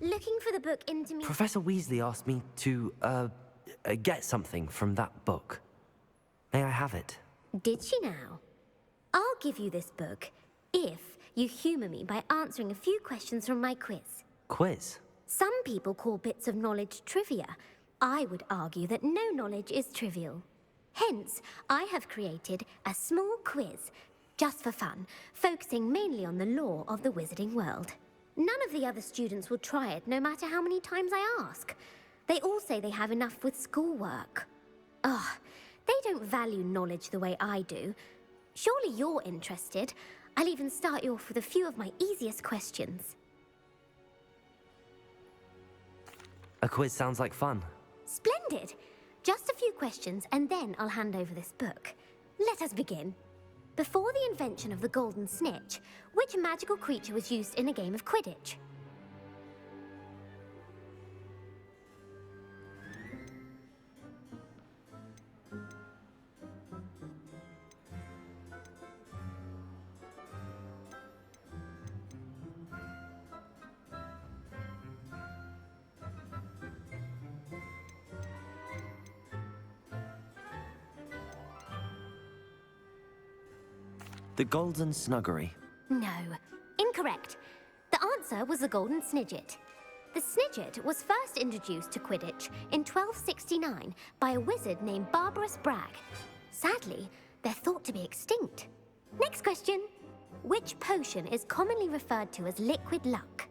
Looking for the book into Professor Weasley asked me to, get something from that book. May I have it? Did she now? I'll give you this book if you humor me by answering a few questions from my quiz. Quiz? Some people call bits of knowledge trivia. I would argue that no knowledge is trivial. Hence, I have created a small quiz, just for fun, focusing mainly on the lore of the wizarding world. None of the other students will try it, no matter how many times I ask. They all say they have enough with schoolwork. Ugh, they don't value knowledge the way I do. Surely you're interested. I'll even start you off with a few of my easiest questions. A quiz sounds like fun. Splendid! Just a few questions, and then I'll hand over this book. Let us begin. Before the invention of the golden snitch, which magical creature was used in a game of Quidditch? The Golden Snuggery. No, incorrect. The answer was the golden snidget. The snidget was first introduced to Quidditch in 1269 by a wizard named Barbarous Bragg. Sadly, they're thought to be extinct. Next question. Which potion is commonly referred to as liquid luck?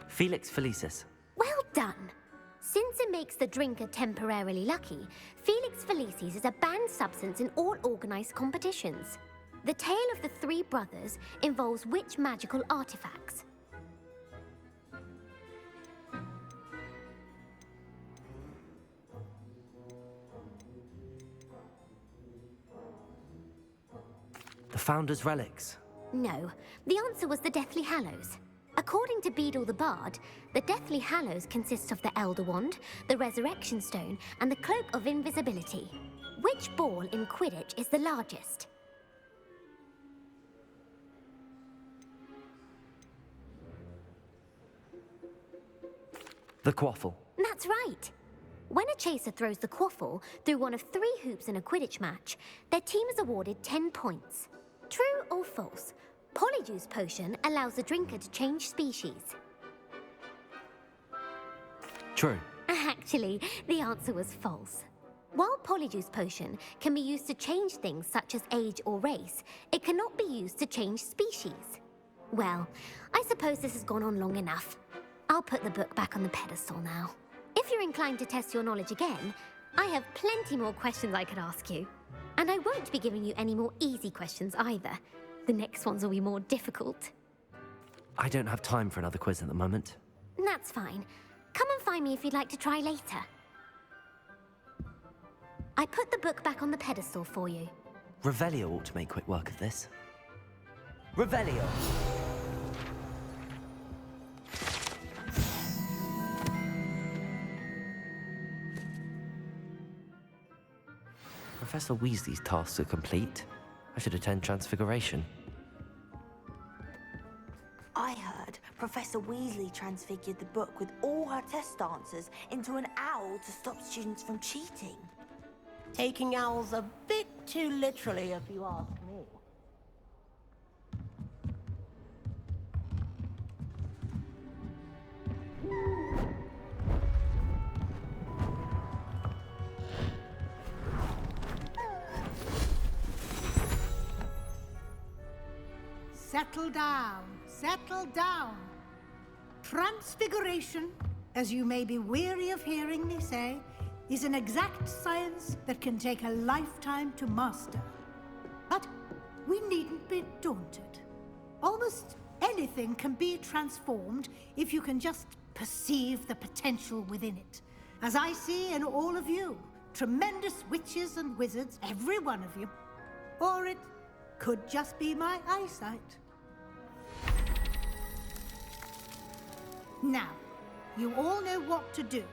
Felix Felicis. Well done! Since it makes the drinker temporarily lucky, Felix Felicis is a banned substance in all organized competitions. The tale of the three brothers involves which magical artifacts? The Founder's Relics. No, the answer was the Deathly Hallows. According to Beedle the Bard, the Deathly Hallows consists of the Elder Wand, the Resurrection Stone, and the Cloak of Invisibility. Which ball in Quidditch is the largest? The Quaffle. That's right. When a chaser throws the quaffle through one of 3 hoops in a Quidditch match, their team is awarded 10 points. True or false? Polyjuice Potion allows the drinker to change species. True. Actually, the answer was false. While Polyjuice Potion can be used to change things such as age or race, it cannot be used to change species. Well, I suppose this has gone on long enough. I'll put the book back on the pedestal now. If you're inclined to test your knowledge again, I have plenty more questions I could ask you. And I won't be giving you any more easy questions either. The next ones will be more difficult. I don't have time for another quiz at the moment. That's fine. Come and find me if you'd like to try later. I put the book back on the pedestal for you. Revelio ought to make quick work of this. Revelio! Professor Weasley's tasks are complete. I should attend Transfiguration. I heard Professor Weasley transfigured the book with all her test answers into an owl to stop students from cheating. Taking owls a bit too literally, if you ask me. Settle down, settle down. Transfiguration, as you may be weary of hearing me say, is an exact science that can take a lifetime to master. But we needn't be daunted. Almost anything can be transformed if you can just perceive the potential within it. As I see in all of you, tremendous witches and wizards, every one of you. Or it could just be my eyesight. Now, you all know what to do.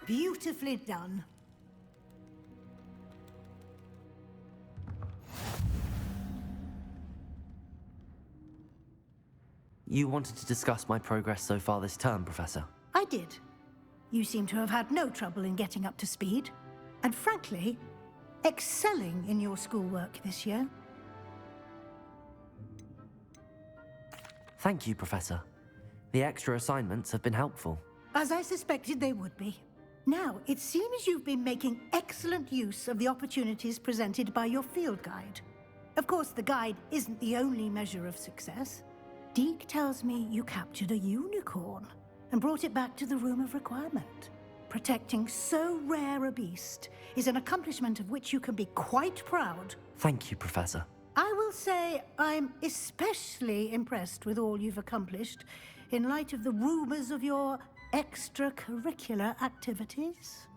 Beautifully done. You wanted to discuss my progress so far this term, Professor? I did. You seem to have had no trouble in getting up to speed. And frankly, excelling in your schoolwork this year. Thank you, Professor. The extra assignments have been helpful. As I suspected they would be. Now, it seems you've been making excellent use of the opportunities presented by your field guide. Of course, the guide isn't the only measure of success. Deke tells me you captured a unicorn and brought it back to the Room of Requirement. Protecting so rare a beast is an accomplishment of which you can be quite proud. Thank you, Professor. I will say I'm especially impressed with all you've accomplished in light of the rumors of your extracurricular activities.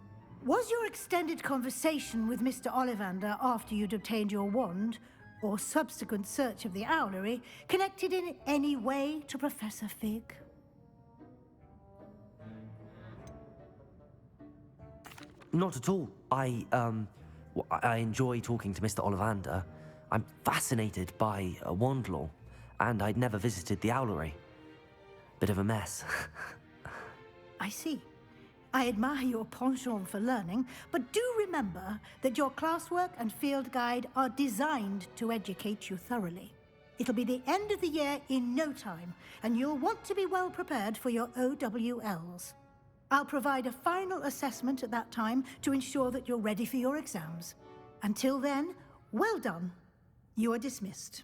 Was your extended conversation with Mr. Ollivander after you'd obtained your wand, or subsequent search of the owlery, connected in any way to Professor Fig? Not at all. I enjoy talking to Mr. Ollivander. I'm fascinated by wand law, and I'd never visited the owlery. Bit of a mess. I see. I admire your penchant for learning, but do remember that your classwork and field guide are designed to educate you thoroughly. It'll be the end of the year in no time, and you'll want to be well prepared for your OWLs. I'll provide a final assessment at that time to ensure that you're ready for your exams. Until then, well done. You are dismissed.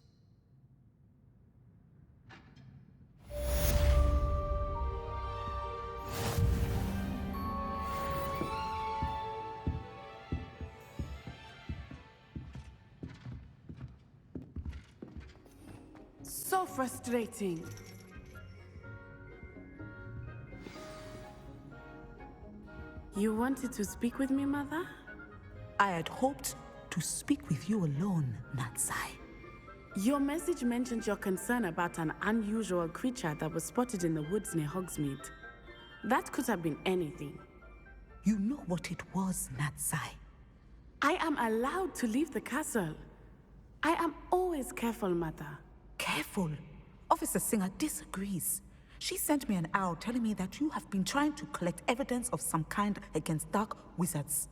So frustrating. You wanted to speak with me, Mother? I had hoped to speak with you alone, Natsai. Your message mentioned your concern about an unusual creature that was spotted in the woods near Hogsmeade. That could have been anything. You know what it was, Natsai. I am allowed to leave the castle. I am always careful, Mother. Careful. Officer Singer disagrees. She sent me an owl telling me that you have been trying to collect evidence of some kind against dark wizards.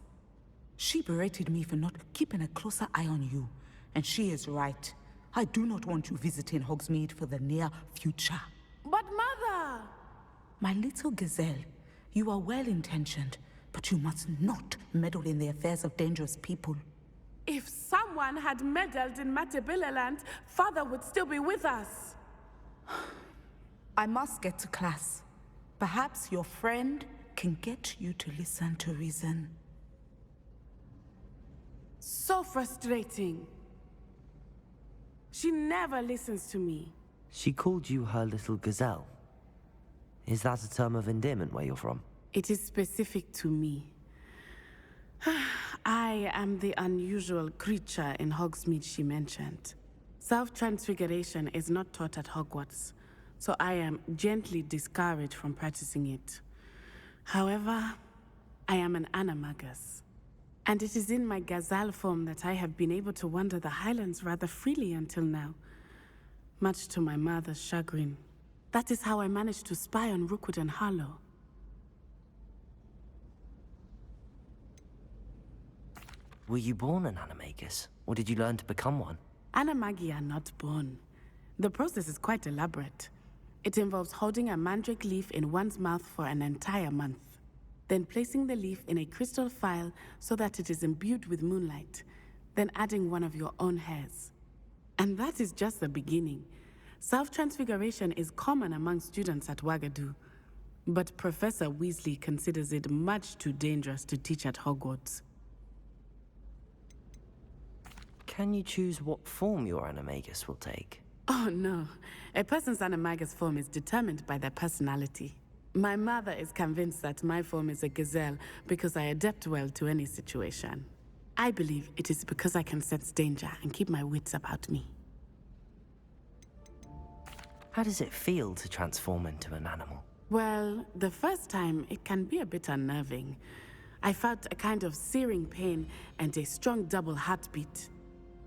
She berated me for not keeping a closer eye on you, and she is right. I do not want you visiting Hogsmeade for the near future. But Mother! My little gazelle, you are well-intentioned, but you must not meddle in the affairs of dangerous people. If someone had meddled in Matabeleland, Father would still be with us. I must get to class. Perhaps your friend can get you to listen to reason. So frustrating. She never listens to me. She called you her little gazelle. Is that a term of endearment where you're from? It is specific to me. I am the unusual creature in Hogsmeade she mentioned. Self-transfiguration is not taught at Hogwarts, so I am gently discouraged from practicing it. However, I am an animagus, and it is in my gazelle form that I have been able to wander the Highlands rather freely until now, much to my mother's chagrin. That is how I managed to spy on Rookwood and Harlow. Were you born an animagus, or did you learn to become one? Animagi are not born. The process is quite elaborate. It involves holding a mandrake leaf in one's mouth for an entire month, then placing the leaf in a crystal phial so that it is imbued with moonlight, then adding one of your own hairs. And that is just the beginning. Self-transfiguration is common among students at Wagadu. but Professor Weasley considers it much too dangerous to teach at Hogwarts. Can you choose what form your animagus will take? Oh no, a person's animagus form is determined by their personality. My mother is convinced that my form is a gazelle because I adapt well to any situation. I believe it is because I can sense danger and keep my wits about me. How does it feel to transform into an animal? Well, the first time it can be a bit unnerving. I felt a kind of searing pain and a strong double heartbeat.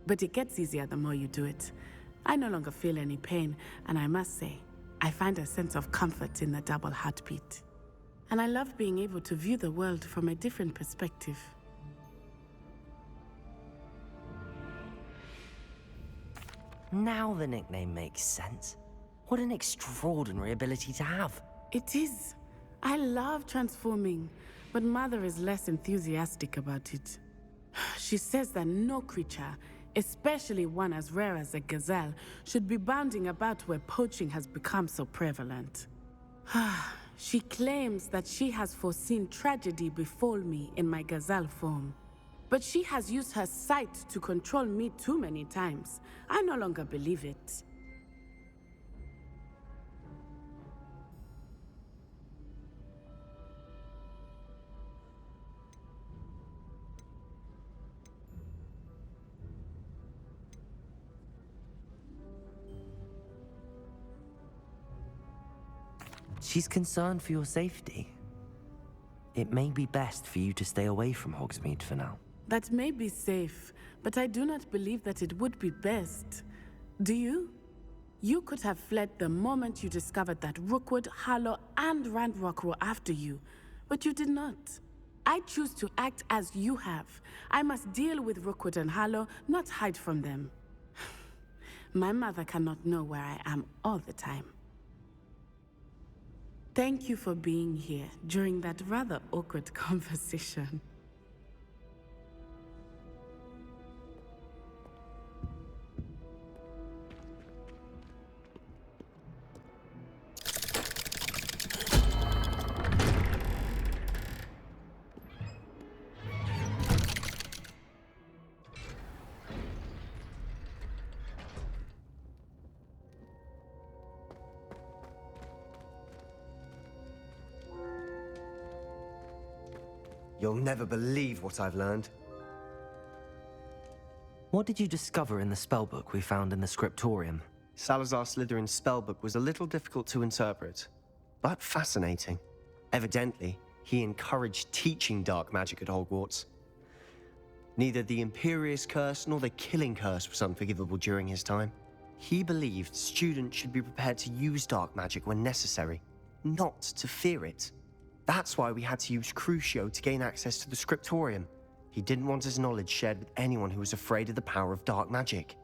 But it gets easier the more you do it. I no longer feel any pain, and I must say, I find a sense of comfort in the double heartbeat. And I love being able to view the world from a different perspective. Now the nickname makes sense. What an extraordinary ability to have. It is. I love transforming, but Mother is less enthusiastic about it. She says that no creature, especially one as rare as a gazelle, should be bounding about where poaching has become so prevalent. She claims that she has foreseen tragedy befall me in my gazelle form. But she has used her sight to control me too many times. I no longer believe it. She's concerned for your safety. It may be best for you to stay away from Hogsmeade for now. That may be safe, but I do not believe that it would be best. Do you? You could have fled the moment you discovered that Rookwood, Harlow, and Ranrock were after you, but you did not. I choose to act as you have. I must deal with Rookwood and Harlow, not hide from them. My mother cannot know where I am all the time. Thank you for being here during that rather awkward conversation. You'll never believe what I've learned. What did you discover in the spellbook we found in the scriptorium? Salazar Slytherin's spellbook was a little difficult to interpret, but fascinating. Evidently, he encouraged teaching dark magic at Hogwarts. Neither the Imperious Curse nor the Killing Curse was unforgivable during his time. He believed students should be prepared to use dark magic when necessary, not to fear it. That's why we had to use Crucio to gain access to the scriptorium. He didn't want his knowledge shared with anyone who was afraid of the power of dark magic.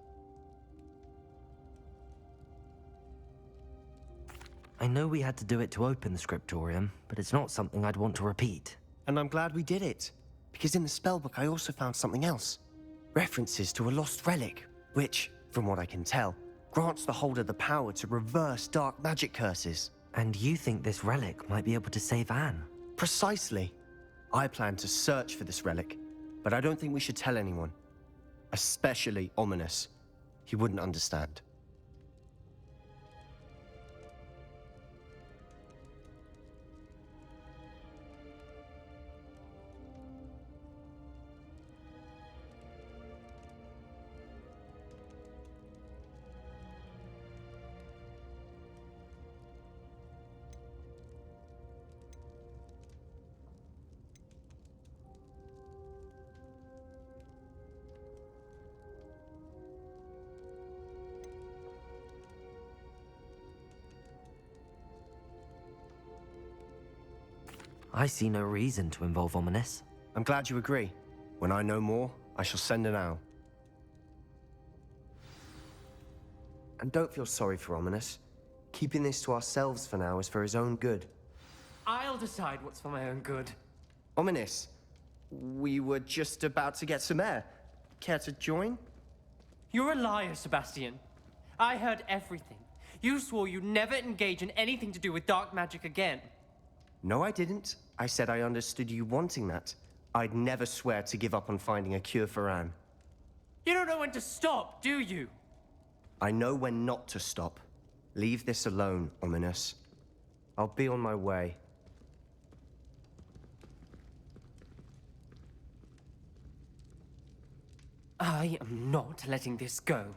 I know we had to do it to open the scriptorium, but it's not something I'd want to repeat. And I'm glad we did it, because in the spellbook I also found something else. References to a lost relic, which, from what I can tell, grants the holder the power to reverse dark magic curses. And you think this relic might be able to save Anne? Precisely. I plan to search for this relic, but I don't think we should tell anyone. Especially Ominous. He wouldn't understand. I see no reason to involve Ominous. I'm glad you agree. When I know more, I shall send an owl. And don't feel sorry for Ominous. Keeping this to ourselves for now is for his own good. I'll decide what's for my own good. Ominous, we were just about to get some air. Care to join? You're a liar, Sebastian. I heard everything. You swore you'd never engage in anything to do with dark magic again. No, I didn't. I said I understood you wanting that. I'd never swear to give up on finding a cure for Anne. You don't know when to stop, do you? I know when not to stop. Leave this alone, Ominous. I'll be on my way. I am not letting this go.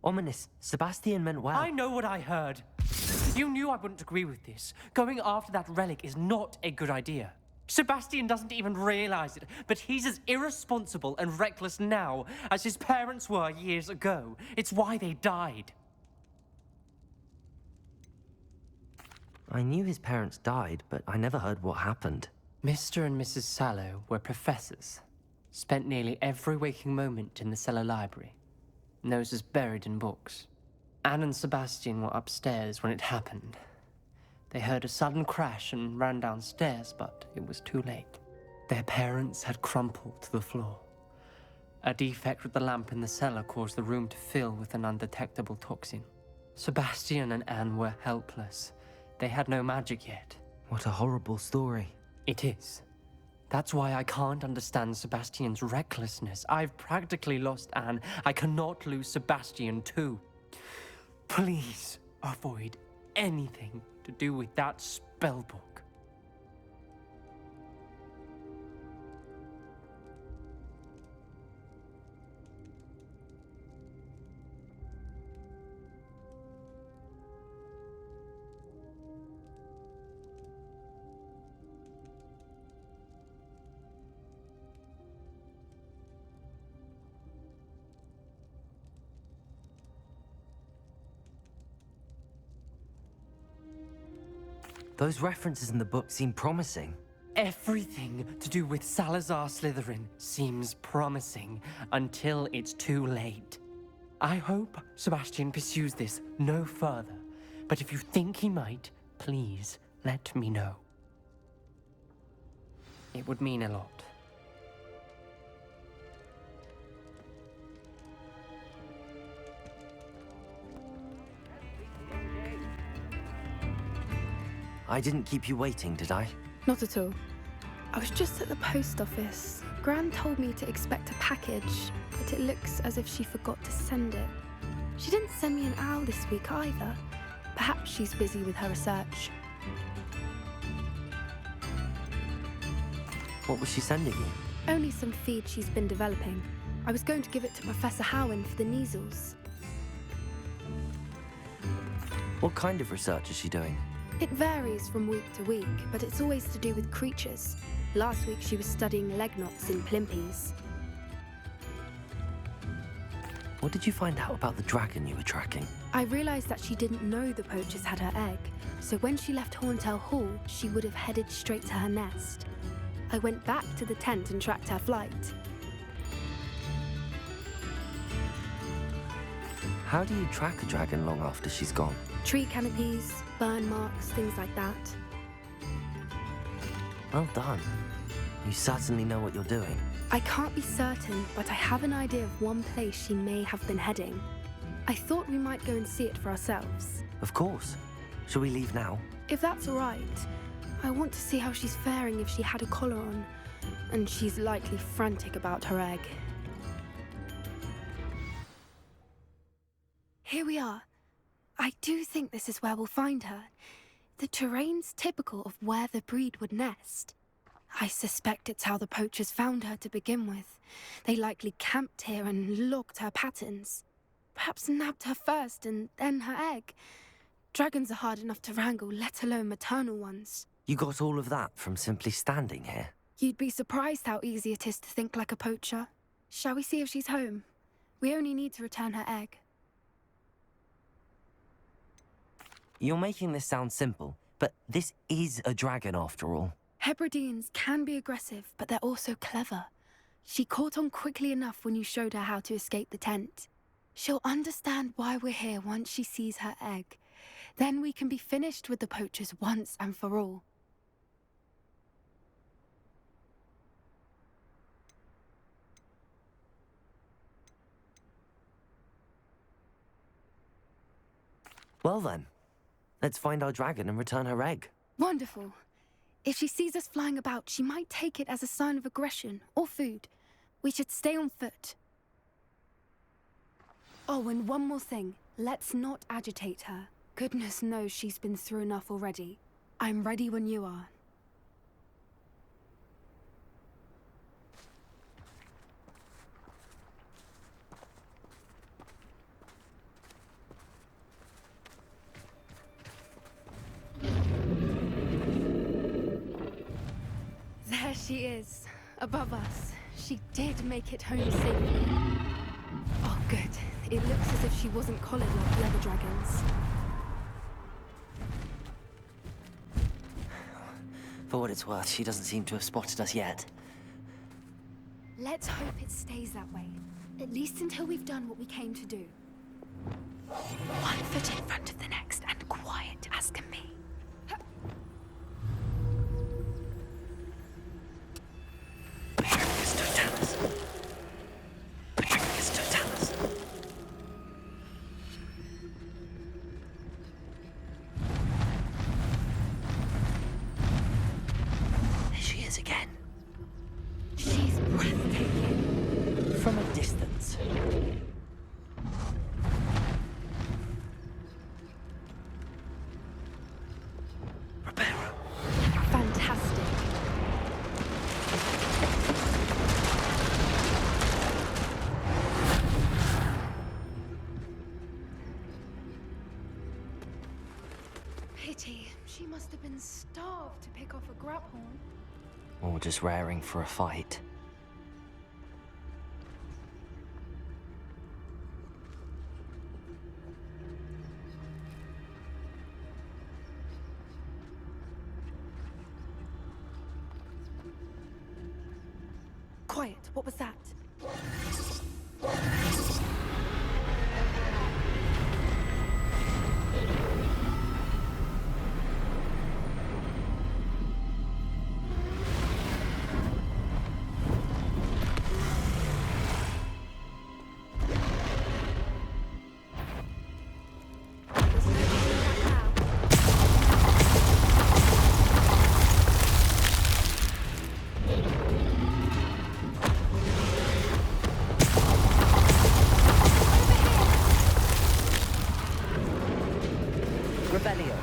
Ominous, Sebastian meant well. I know what I heard. You knew I wouldn't agree with this. Going after that relic is not a good idea. Sebastian doesn't even realize it, but he's as irresponsible and reckless now as his parents were years ago. It's why they died. I knew his parents died, but I never heard what happened. Mr. and Mrs. Sallow were professors. Spent nearly every waking moment in the cellar library. Noses buried in books. Anne and Sebastian were upstairs when it happened. They heard a sudden crash and ran downstairs, but it was too late. Their parents had crumpled to the floor. A defect with the lamp in the cellar caused the room to fill with an undetectable toxin. Sebastian and Anne were helpless. They had no magic yet. What a horrible story. It is. That's why I can't understand Sebastian's recklessness. I've practically lost Anne. I cannot lose Sebastian too. Please avoid anything to do with that spellbook. Those references in the book seem promising. Everything to do with Salazar Slytherin seems promising until it's too late. I hope Sebastian pursues this no further, but if you think he might, please let me know. It would mean a lot. I didn't keep you waiting, did I? Not at all. I was just at the post office. Gran told me to expect a package, but it looks as if she forgot to send it. She didn't send me an owl this week either. Perhaps she's busy with her research. What was she sending you? Only some feed she's been developing. I was going to give it to Professor Howin for the measles. What kind of research is she doing? It varies from week to week, but it's always to do with creatures. Last week she was studying leg knots in plimpies. What did you find out about the dragon you were tracking? I realized that she didn't know the poachers had her egg, so when she left Horntail Hall, she would have headed straight to her nest. I went back to the tent and tracked her flight. How do you track a dragon long after she's gone? Tree canopies, burn marks, things like that. Well done. You certainly know what you're doing. I can't be certain, but I have an idea of one place she may have been heading. I thought we might go and see it for ourselves. Of course. Shall we leave now? If that's all right. I want to see how she's faring if she had a collar on. And she's likely frantic about her egg. Here we are. I do think this is where we'll find her. The terrain's typical of where the breed would nest. I suspect it's how the poachers found her to begin with. They likely camped here and logged her patterns. Perhaps nabbed her first and then her egg. Dragons are hard enough to wrangle, let alone maternal ones. You got all of that from simply standing here? You'd be surprised how easy it is to think like a poacher. Shall we see if she's home? We only need to return her egg. You're making this sound simple, but this is a dragon after all. Hebrideans can be aggressive, but they're also clever. She caught on quickly enough when you showed her how to escape the tent. She'll understand why we're here once she sees her egg. Then we can be finished with the poachers once and for all. Well then, Let's find our dragon and return her egg. Wonderful. If she sees us flying about, she might take it as a sign of aggression or food. We should stay on foot. Oh, and one more thing. Let's not agitate her. Goodness knows she's been through enough already. I'm ready when you are. There she is, above us. She did make it home safely. Oh, good. It looks as if she wasn't collared like the other dragons. For what it's worth, she doesn't seem to have spotted us yet. Let's hope it stays that way. At least until we've done what we came to do. One foot in front of the next, and quiet as can be. There she is again. She's breathtaking. From a distance. Reparo. Fantastic. Pity. She must have been starved to pick off a grapple. Or just raring for a fight. Quiet. What was that? There's no turning back now. Rebellion.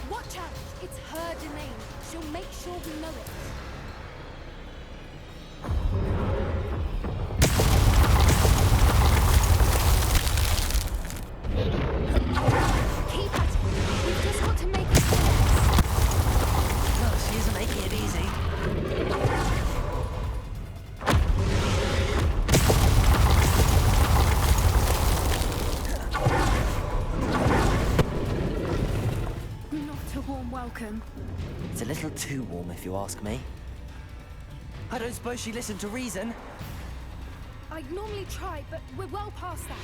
Watch out! It's her domain. She'll make sure we know it. Keep at it. We've just got to make it to the next. No, she isn't making it easy. Not a warm welcome. It's a little too warm, if you ask me. I don't suppose she listened to reason. I'd normally try, but we're well past that.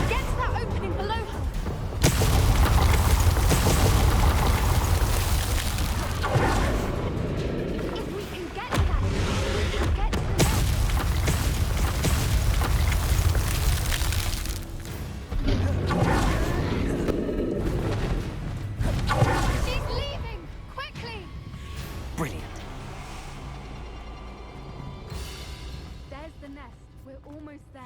Get to that opening below her. If we can get to that, we can get to the next. She's leaving! Quickly! We're almost there.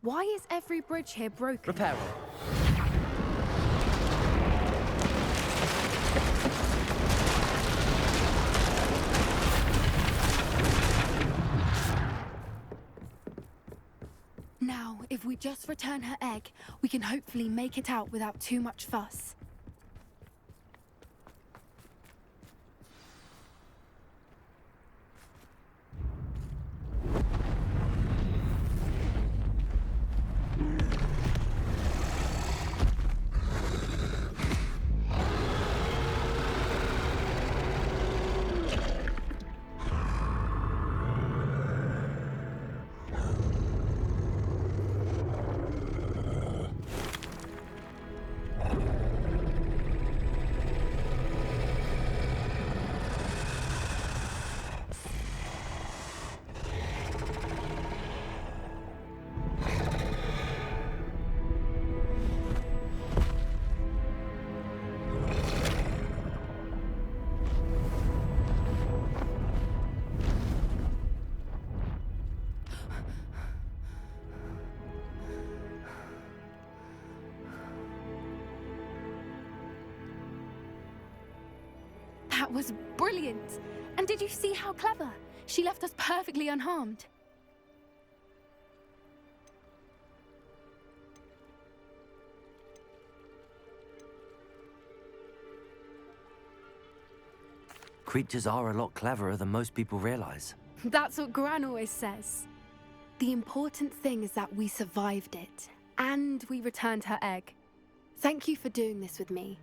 Why is every bridge here broken? Repair it. Now, if we just return her egg, we can hopefully make it out without too much fuss. That was brilliant! And did you see how clever? She left us perfectly unharmed. Creatures are a lot cleverer than most people realize. That's what Gran always says. The important thing is that we survived it, and we returned her egg. Thank you for doing this with me.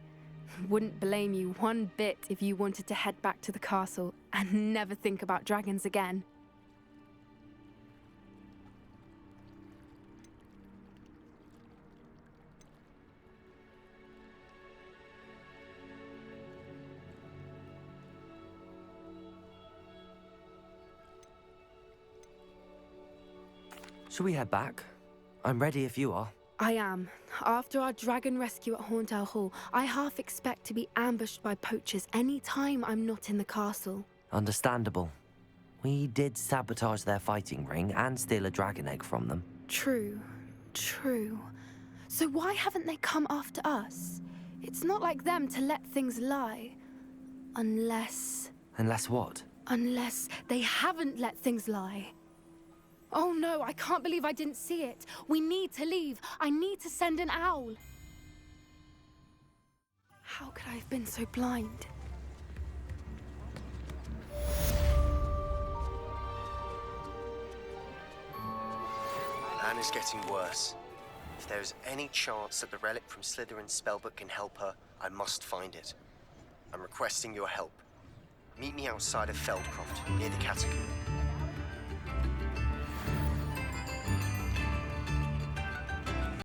Wouldn't blame you one bit if you wanted to head back to the castle and never think about dragons again. Shall we head back? I'm ready if you are. I am. After our dragon rescue at Horndale Hall, I half expect to be ambushed by poachers any time I'm not in the castle. Understandable. We did sabotage their fighting ring and steal a dragon egg from them. True. So why haven't they come after us? It's not like them to let things lie. Unless what? Unless they haven't let things lie. Oh no, I can't believe I didn't see it. We need to leave. I need to send an owl. How could I have been so blind? Anne is getting worse. If there is any chance that the relic from Slytherin's spellbook can help her, I must find it. I'm requesting your help. Meet me outside of Feldcroft, near the catacomb.